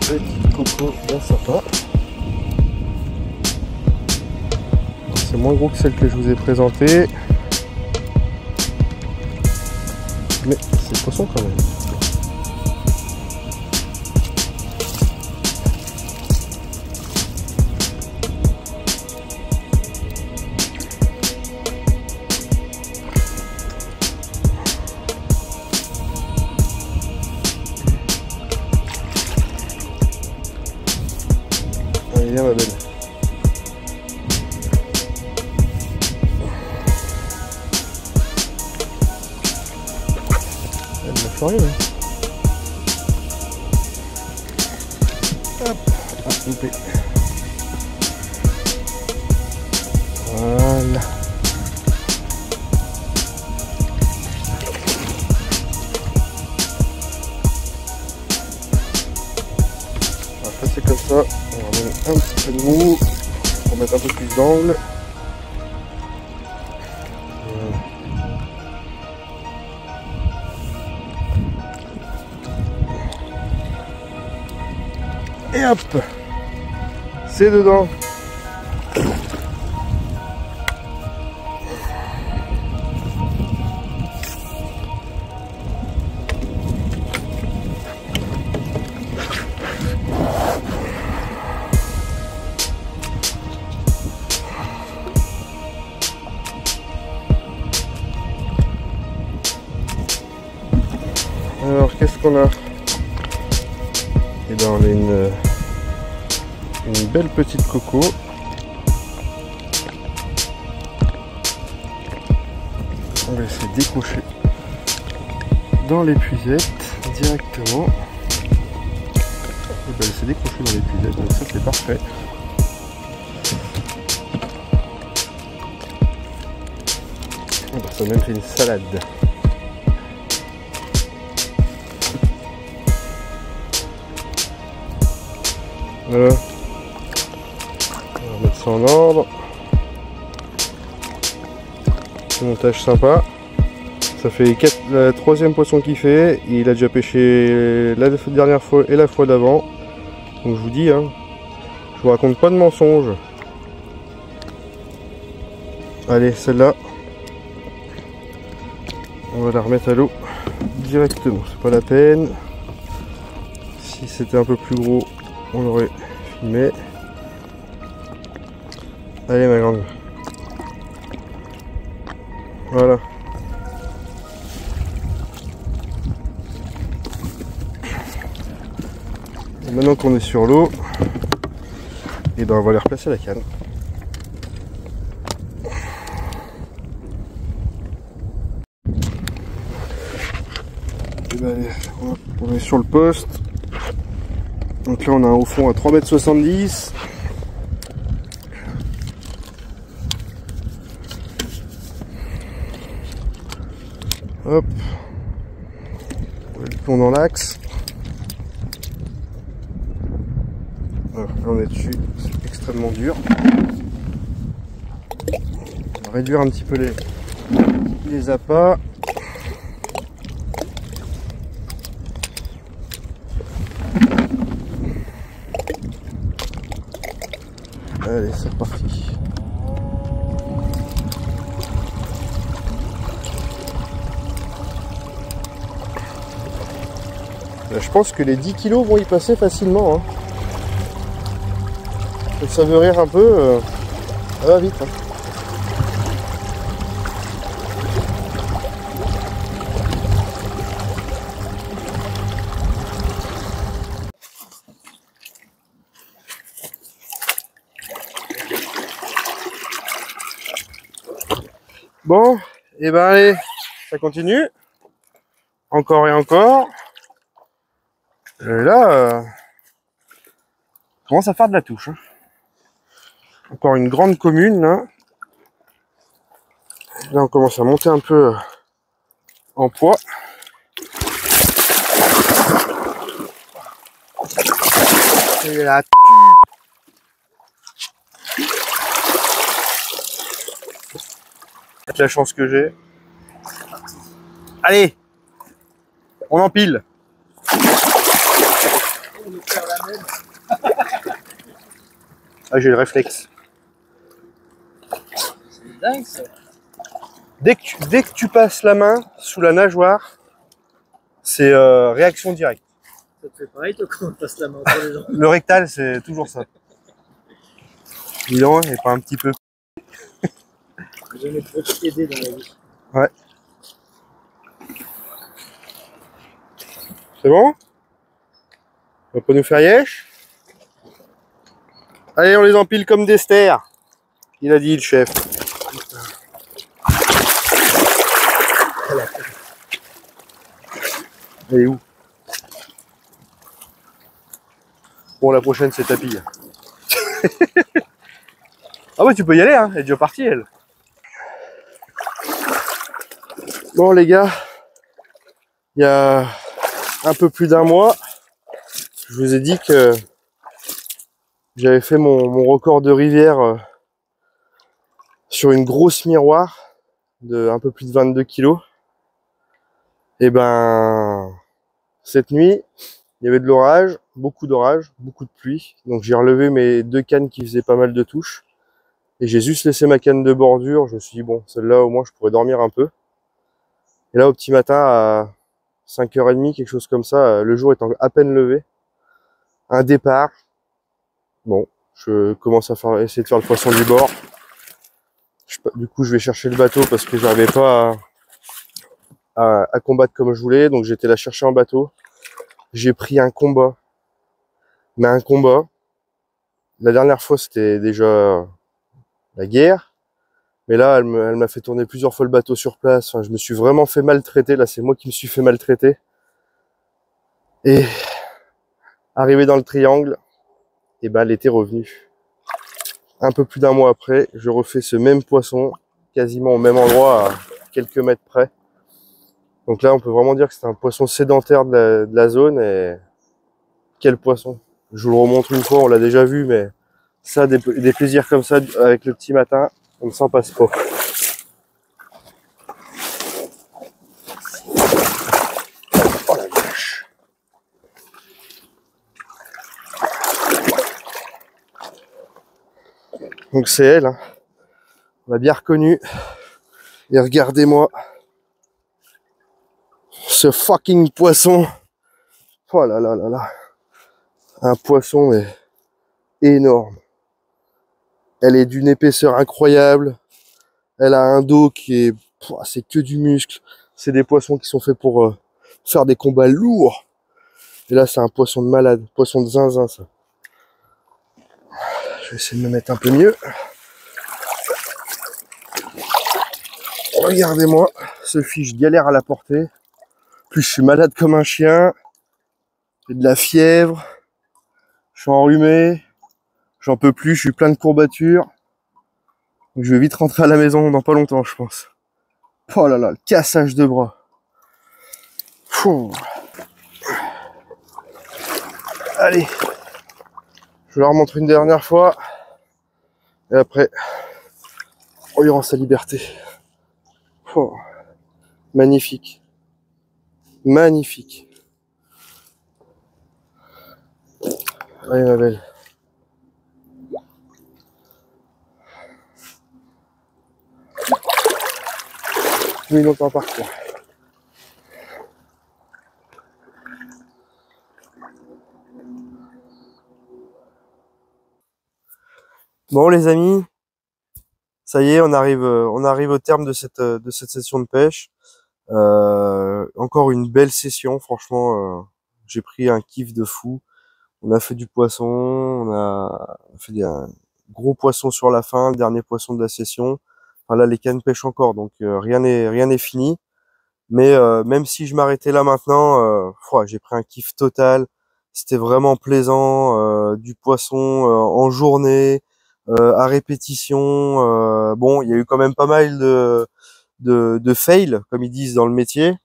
Petit coco bien sympa. C'est moins gros que celle que je vous ai présentée. Mais c'est poisson quand même. Allez, viens ma belle. Elle m'a fait rien. Hop, à couper. Voilà. On va passer comme ça. On va mettre un petit peu de mou pour mettre un peu plus d'angle. Et hop, c'est dedans. Alors qu'est-ce qu'on a? Et ben on a une belle petite coco. On va essayer de décrocher dans l'épuisette directement. On va laisser décrocher dans l'épuisette, donc ça c'est parfait. Ça a même fait une salade. Voilà. On va mettre ça en ordre. Montage sympa. Ça fait la troisième poisson qu'il fait. Il a déjà pêché la dernière fois et la fois d'avant. Donc je vous dis, hein, je vous raconte pas de mensonges. Allez, celle-là, on va la remettre à l'eau directement. C'est pas la peine. Si c'était un peu plus gros, on l'aurait filmé. Allez ma grande. Voilà. Et maintenant qu'on est sur l'eau, et ben on va aller replacer la canne. Et ben allez, on est sur le poste. Donc là on a un haut fond à 3,70 m. Hop, on met le plomb dans l'axe. Là on est dessus, c'est extrêmement dur. On va réduire un petit peu les appâts. Allez, c'est reparti. Je pense que les 10 kilos vont y passer facilement. Hein. Ça veut rire un peu, ça va vite. Hein. Bon, et ben allez, ça continue. Encore et encore. Et là, commence à faire de la touche. Hein. Encore une grande commune là. Là on commence à monter un peu en poids. Et la la chance que j'ai. Allez, on empile. Ah, j'ai le réflexe. C'est dingue ça. Dès que tu passes la main sous la nageoire, c'est réaction directe. Ça te fait pareil toi quand on passe la main entre les gens? Le rectal, c'est toujours ça. Bilan, et pas un petit peu. J'ai jamais trop aidé dans la vie. Ouais. C'est bon? On va pas nous faire yesh. Allez, on les empile comme des stères. Il a dit le chef. Elle est où? Bon, la prochaine c'est tapis. Ah ouais, tu peux y aller, hein. Elle est déjà partie, elle. Bon, les gars, il y a un peu plus d'un mois, je vous ai dit que j'avais fait mon record de rivière sur une grosse miroir de un peu plus de 22 kilos. Et ben, cette nuit, il y avait de l'orage, beaucoup de pluie. Donc j'ai relevé mes 2 cannes qui faisaient pas mal de touches. Et j'ai juste laissé ma canne de bordure. Je me suis dit, bon, celle-là, au moins, je pourrais dormir un peu. Et là, au petit matin, à 5h30, quelque chose comme ça, le jour étant à peine levé, un départ. Bon, je commence à essayer de faire le poisson du bord. Du coup, je vais chercher le bateau parce que j'arrivais pas à combattre comme je voulais. Donc, j'étais là chercher un bateau. J'ai pris un combat. Mais un combat. La dernière fois, c'était déjà la guerre. Mais là, elle m'a fait tourner plusieurs fois le bateau sur place. Enfin, je me suis vraiment fait maltraiter. Là, c'est moi qui me suis fait maltraiter. Et arrivé dans le triangle, et ben, elle était revenue. Un peu plus d'un mois après, je refais ce même poisson, quasiment au même endroit, à quelques mètres près. Donc là, on peut vraiment dire que c'est un poisson sédentaire de la zone. Et quel poisson! Je vous le remontre une fois, on l'a déjà vu, mais ça, des plaisirs comme ça, avec le petit matin, on ne s'en passe pas. Oh la vache! Donc c'est elle, hein. On l'a bien reconnue. Et regardez-moi ce fucking poisson. Oh là là là là. Un poisson mais énorme. Elle est d'une épaisseur incroyable. Elle a un dos qui est... c'est que du muscle. C'est des poissons qui sont faits pour faire des combats lourds. Et là, c'est un poisson de malade. Poisson de zinzin, ça. Je vais essayer de me mettre un peu mieux. Regardez-moi. Ce fiche galère à la porter. Plus je suis malade comme un chien. J'ai de la fièvre. Je suis enrhumé. J'en peux plus. Je suis plein de courbatures. Donc je vais vite rentrer à la maison dans pas longtemps, je pense. Oh là là, le cassage de bras. Fou. Allez. Je vais la remontrer une dernière fois. Et après, on lui rend sa liberté. Oh. Magnifique. Magnifique. Allez ma belle. Oui, non, pas partir. Bon les amis, ça y est, on arrive au terme de cette session de pêche. Encore une belle session, franchement, j'ai pris un kiff de fou. On a fait du poisson, on a fait un gros poisson sur la fin, le dernier poisson de la session. Enfin là, les cannes pêchent encore, donc rien n'est fini. Mais même si je m'arrêtais là maintenant, j'ai pris un kiff total. C'était vraiment plaisant, du poisson en journée, à répétition. Bon, il y a eu quand même pas mal de fails, comme ils disent dans le métier,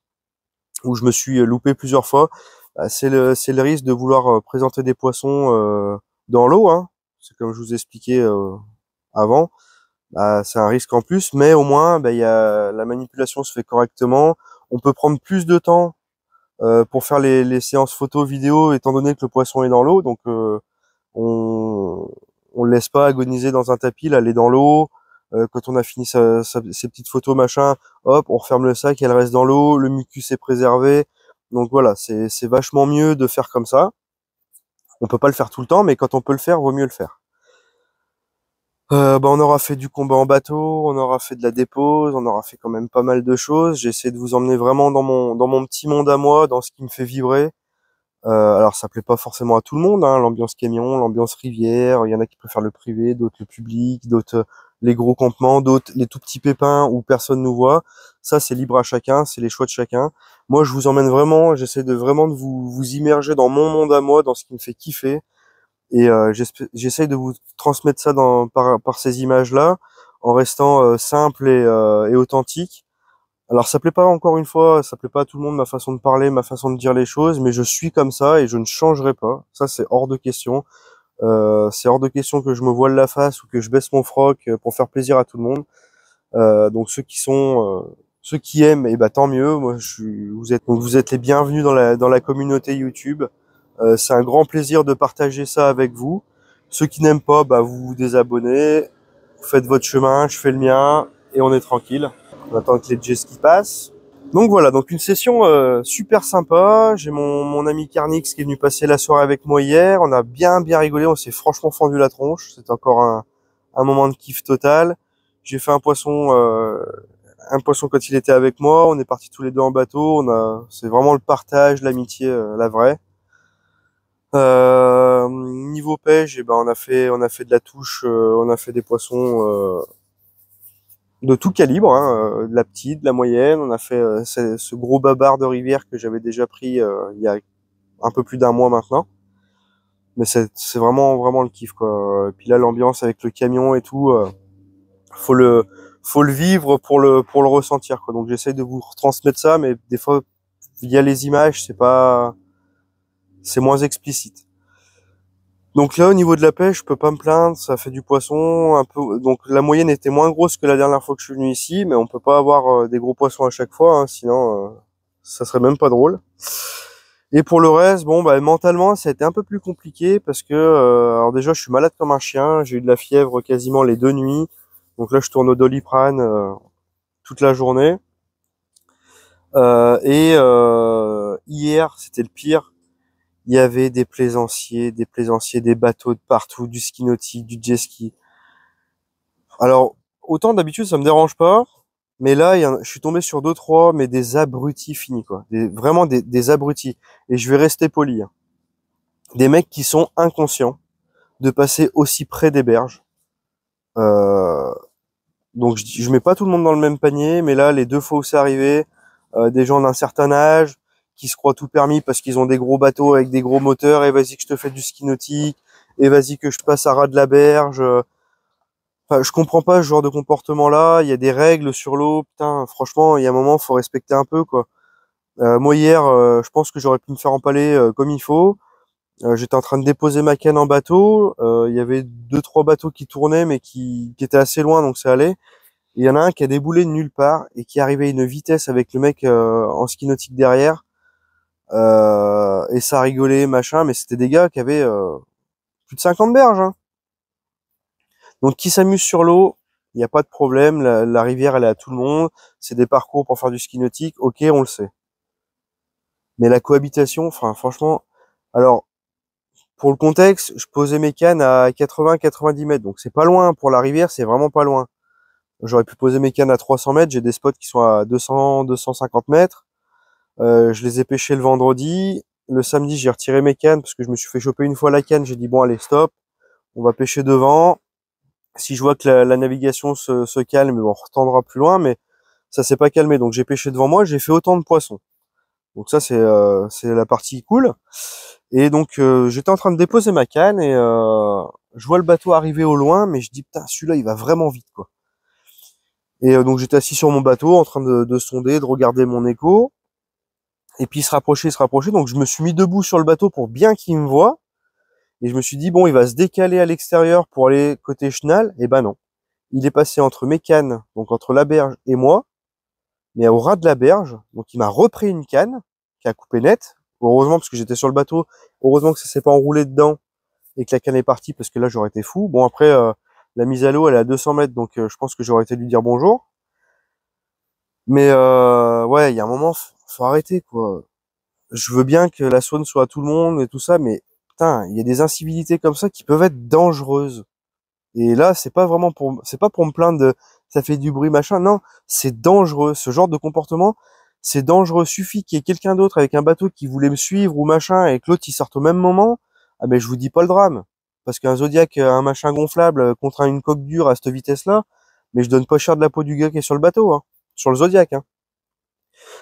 où je me suis loupé plusieurs fois. Bah, c'est le risque de vouloir présenter des poissons dans l'eau, hein. C'est comme je vous expliquais avant. Bah, c'est un risque en plus, mais au moins, bah, la manipulation se fait correctement. On peut prendre plus de temps pour faire les séances photo, vidéo, étant donné que le poisson est dans l'eau. Donc, on le laisse pas agoniser dans un tapis, là, elle est dans l'eau. Quand on a fini ses petites photos, machin, hop, on referme le sac, elle reste dans l'eau, le mucus est préservé. Donc voilà, c'est vachement mieux de faire comme ça. On peut pas le faire tout le temps, mais quand on peut le faire, vaut mieux le faire. On aura fait du combat en bateau, on aura fait de la dépose, on aura fait quand même pas mal de choses. J'ai essayé de vous emmener vraiment dans mon petit monde à moi, dans ce qui me fait vibrer. Alors ça plaît pas forcément à tout le monde, hein, l'ambiance camion, l'ambiance rivière. Il y en a qui préfèrent le privé, d'autres le public, d'autres les gros campements, d'autres les tout petits pépins où personne nous voit. Ça c'est libre à chacun, c'est les choix de chacun. Moi je vous emmène vraiment, j'essaie de vraiment de vous immerger dans mon monde à moi, dans ce qui me fait kiffer. Et j'essaye de vous transmettre ça par ces images-là, en restant simple et authentique. Alors ça plaît pas, encore une fois, ça plaît pas à tout le monde ma façon de parler, ma façon de dire les choses, mais je suis comme ça et je ne changerai pas. Ça c'est hors de question. C'est hors de question que je me voile la face ou que je baisse mon froc pour faire plaisir à tout le monde. Donc ceux qui aiment, et bah tant mieux. Moi vous êtes les bienvenus dans la communauté YouTube. C'est un grand plaisir de partager ça avec vous. Ceux qui n'aiment pas, bah vous vous désabonnez, vous faites votre chemin, je fais le mien et on est tranquille. On attend que les jet skis passent. Donc voilà, donc une session super sympa. J'ai mon ami Carnix qui est venu passer la soirée avec moi hier. On a bien rigolé, on s'est franchement fendu la tronche. C'était encore un moment de kiff total. J'ai fait un poisson quand il était avec moi. On est partis tous les deux en bateau. C'est vraiment le partage, l'amitié, la vraie. Niveau pêche, et ben on a fait de la touche, on a fait des poissons de tout calibre, hein, de la petite, de la moyenne. On a fait ce gros babar de rivière que j'avais déjà pris il y a un peu plus d'un mois maintenant. Mais c'est vraiment le kiff, quoi. Et puis là, l'ambiance avec le camion et tout, faut le vivre pour le ressentir, quoi. Donc j'essaye de vous retransmettre ça, mais des fois via les images, c'est moins explicite. Donc là, au niveau de la pêche, je peux pas me plaindre, ça fait du poisson un peu. Donc la moyenne était moins grosse que la dernière fois que je suis venu ici, mais on peut pas avoir des gros poissons à chaque fois, hein, sinon ça serait même pas drôle. Et pour le reste, bon, bah mentalement, ça a été un peu plus compliqué parce que, alors déjà, je suis malade comme un chien, j'ai eu de la fièvre quasiment les 2 nuits. Donc là, je tourne au Doliprane toute la journée. Hier, c'était le pire. Il y avait des plaisanciers, des bateaux de partout, du ski nautique, du jet ski. Alors, autant d'habitude, ça me dérange pas, mais là, je suis tombé sur 2-3, mais des abrutis finis, quoi. Vraiment des abrutis. Et je vais rester poli, hein. Des mecs qui sont inconscients de passer aussi près des berges. Donc, je mets pas tout le monde dans le même panier, mais là, les 2 fois où c'est arrivé, des gens d'un certain âge, qui se croient tout permis parce qu'ils ont des gros bateaux avec des gros moteurs, et vas-y que je te fais du ski nautique, et vas-y que je te passe à ras de la berge. Enfin, je comprends pas ce genre de comportement-là. Il y a des règles sur l'eau. Putain, franchement, il y a un moment, faut respecter un peu, quoi. Moi hier, je pense que j'aurais pu me faire empaler comme il faut. J'étais en train de déposer ma canne en bateau. Il y avait 2-3 bateaux qui tournaient, mais qui étaient assez loin, donc ça allait. Et il y en a un qui a déboulé de nulle part et qui arrivait à une vitesse avec le mec en ski nautique derrière. Et ça rigolait, machin, mais c'était des gars qui avaient plus de 50 berges, hein. Donc qui s'amuse sur l'eau, il n'y a pas de problème, la rivière elle est à tout le monde, c'est des parcours pour faire du ski nautique, ok, on le sait. Mais la cohabitation, enfin franchement, alors pour le contexte, je posais mes cannes à 80-90 mètres, donc c'est pas loin pour la rivière, c'est vraiment pas loin. J'aurais pu poser mes cannes à 300 mètres, j'ai des spots qui sont à 200-250 mètres. Je les ai pêchés le vendredi. Le samedi, j'ai retiré mes cannes parce que je me suis fait choper une fois la canne. J'ai dit bon allez stop, on va pêcher devant. Si je vois que la navigation se calme, on retendra plus loin, mais ça s'est pas calmé. Donc j'ai pêché devant moi, j'ai fait autant de poissons. Donc ça c'est la partie cool. Et donc j'étais en train de déposer ma canne et je vois le bateau arriver au loin, mais je dis putain celui-là il va vraiment vite, quoi. Et donc j'étais assis sur mon bateau en train de sonder, de regarder mon écho. Et puis il se rapprochait. Donc je me suis mis debout sur le bateau pour bien qu'il me voie. Et je me suis dit, bon, il va se décaler à l'extérieur pour aller côté chenal. Et ben non. Il est passé entre mes cannes, donc entre la berge et moi, mais au ras de la berge. Donc il m'a repris une canne qui a coupé net. Heureusement, parce que j'étais sur le bateau. Heureusement que ça s'est pas enroulé dedans et que la canne est partie, parce que là, j'aurais été fou. Bon, après, la mise à l'eau, elle est à 200 mètres, donc je pense que j'aurais été lui dire bonjour. Mais ouais, il y a un moment, faut arrêter, quoi. Je veux bien que la saune soit à tout le monde et tout ça, mais putain, il y a des incivilités comme ça qui peuvent être dangereuses. Et là, c'est pas pour me plaindre de ça fait du bruit machin. Non, c'est dangereux. Ce genre de comportement, c'est dangereux. Suffit qu'il y ait quelqu'un d'autre avec un bateau qui voulait me suivre ou machin et que l'autre il sorte au même moment. Ah ben je vous dis pas le drame, parce qu'un Zodiac, un machin gonflable contre une coque dure à cette vitesse-là, mais je donne pas cher de la peau du gars qui est sur le bateau, hein, sur le Zodiac, hein.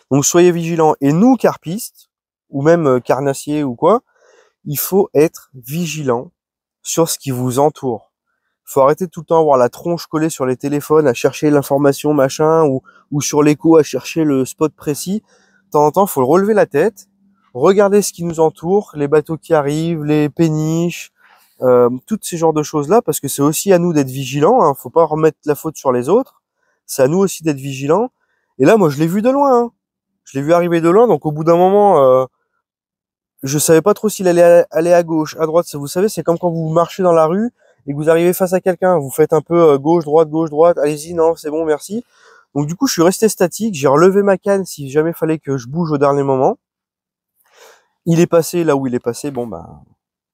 Donc soyez vigilants. Et nous, carpistes, ou même carnassiers ou quoi, il faut être vigilant sur ce qui vous entoure. Faut arrêter de tout le temps avoir la tronche collée sur les téléphones, à chercher l'information machin, ou sur l'écho à chercher le spot précis. De temps en temps, faut relever la tête, regarder ce qui nous entoure, les bateaux qui arrivent, les péniches, toutes ces genres de choses-là, parce que c'est aussi à nous d'être vigilants, hein. Faut pas remettre la faute sur les autres. C'est à nous aussi d'être vigilants. Et là, moi, je l'ai vu de loin, hein. Je l'ai vu arriver de loin, donc au bout d'un moment, je savais pas trop s'il allait aller à gauche, à droite. Vous savez, c'est comme quand vous marchez dans la rue et que vous arrivez face à quelqu'un. Vous faites un peu gauche, droite. Allez-y, non, c'est bon, merci. Donc du coup, je suis resté statique. J'ai relevé ma canne si jamais fallait que je bouge au dernier moment. Il est passé là où il est passé. Bon, bah,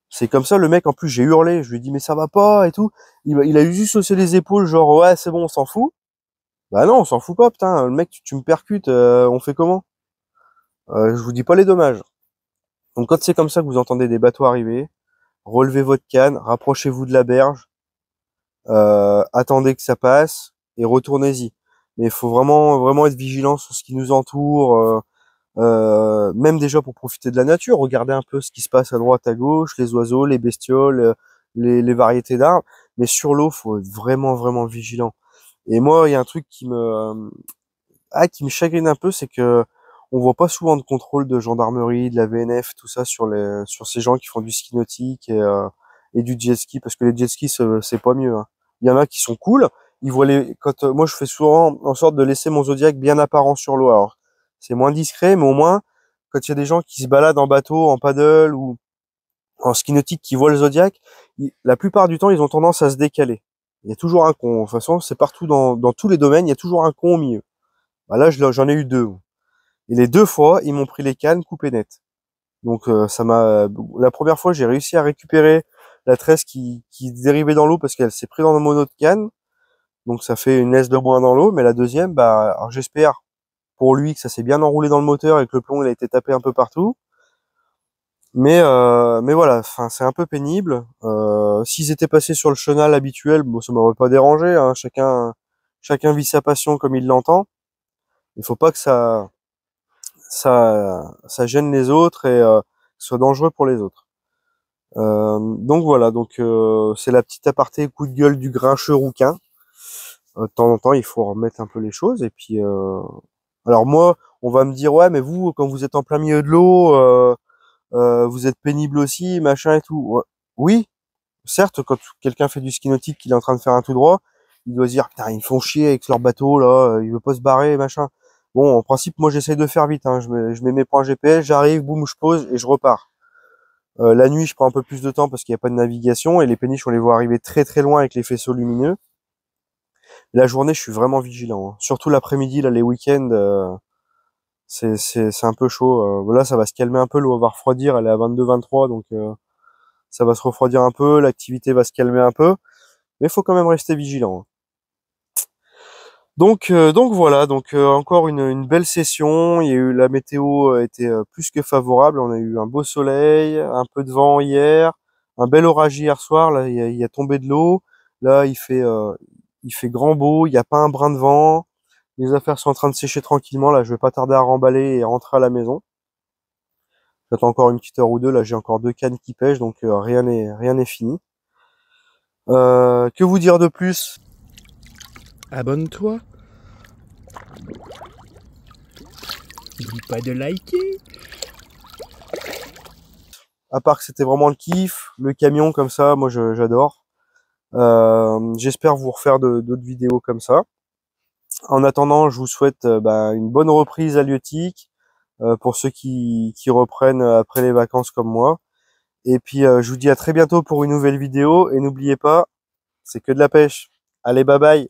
c'est comme ça. Le mec, en plus, j'ai hurlé. Je lui ai dit, mais ça va pas et tout. Il a juste haussé les épaules, genre, ouais, c'est bon, on s'en fout. Bah non, on s'en fout pas, putain. Le mec, tu me percutes, on fait comment? Je vous dis pas les dommages. Donc quand c'est comme ça que vous entendez des bateaux arriver, relevez votre canne, rapprochez-vous de la berge, attendez que ça passe et retournez-y. Mais il faut vraiment être vigilant sur ce qui nous entoure, même déjà pour profiter de la nature. Regardez un peu ce qui se passe à droite, à gauche, les oiseaux, les bestioles, les variétés d'arbres. Mais sur l'eau, faut être vraiment vigilant. Et moi, il y a un truc qui me chagrine un peu, c'est que on voit pas souvent de contrôle de gendarmerie, de la VNF, tout ça sur ces gens qui font du ski nautique et du jet ski, parce que les jet skis c'est pas mieux, hein. Il y en a qui sont cool, ils voient moi je fais souvent en sorte de laisser mon Zodiac bien apparent sur l'eau. Alors c'est moins discret, mais au moins quand il y a des gens qui se baladent en bateau, en paddle ou en ski nautique qui voient le Zodiac, la plupart du temps ils ont tendance à se décaler. Il y a toujours un con. De toute façon, c'est partout dans tous les domaines, il y a toujours un con au milieu. Bah là, j'en ai eu deux. Et les deux fois, ils m'ont pris les cannes coupées net. Donc la première fois, j'ai réussi à récupérer la tresse qui dérivait dans l'eau parce qu'elle s'est prise dans mon autre canne. Donc ça fait une laisse de moins dans l'eau. Mais la deuxième, bah, alors j'espère pour lui que ça s'est bien enroulé dans le moteur et que le plomb il a été tapé un peu partout. Mais voilà, enfin c'est un peu pénible. S'ils étaient passés sur le chenal habituel, bon, ça m'aurait pas dérangé, hein. Chacun vit sa passion comme il l'entend. Il faut pas que ça gêne les autres et soit dangereux pour les autres. Donc voilà, c'est la petite aparté coup de gueule du grincheux rouquin. De temps en temps, il faut remettre un peu les choses. Et puis, alors moi, on va me dire, ouais, mais vous, quand vous êtes en plein milieu de l'eau, vous êtes pénible aussi, machin et tout. Ouais. Oui, certes, quand quelqu'un fait du ski nautique, qu'il est en train de faire un tout droit, il doit se dire, putain, ils me font chier avec leur bateau, là, il veut pas se barrer, machin. Bon, en principe, moi, j'essaye de faire vite, hein. Je mets mes points GPS, j'arrive, boum, je pose et je repars. La nuit, je prends un peu plus de temps parce qu'il n'y a pas de navigation et les péniches, on les voit arriver très loin avec les faisceaux lumineux. La journée, je suis vraiment vigilant, hein. Surtout l'après-midi, là, les week-ends, c'est un peu chaud. Là, ça va se calmer un peu, l'eau va refroidir, elle est à 22-23, donc ça va se refroidir un peu, l'activité va se calmer un peu, mais il faut quand même rester vigilant, hein. Donc voilà, encore une belle session. Il y a eu la météo était plus que favorable. On a eu un beau soleil, un peu de vent hier, un bel orage hier soir. Là, il y a tombé de l'eau. Là, il fait grand beau. Il n'y a pas un brin de vent. Les affaires sont en train de sécher tranquillement. Là, je vais pas tarder à remballer et rentrer à la maison. J'attends encore une petite heure ou deux. Là, j'ai encore 2 cannes qui pêchent, donc rien n'est fini. Que vous dire de plus? Abonne-toi. N'oublie pas de liker. À part que c'était vraiment le kiff, le camion comme ça, moi j'adore. J'espère vous refaire d'autres vidéos comme ça. En attendant, je vous souhaite une bonne reprise halieutique pour ceux qui reprennent après les vacances comme moi. Et puis je vous dis à très bientôt pour une nouvelle vidéo. Et n'oubliez pas, c'est que de la pêche. Allez, bye bye.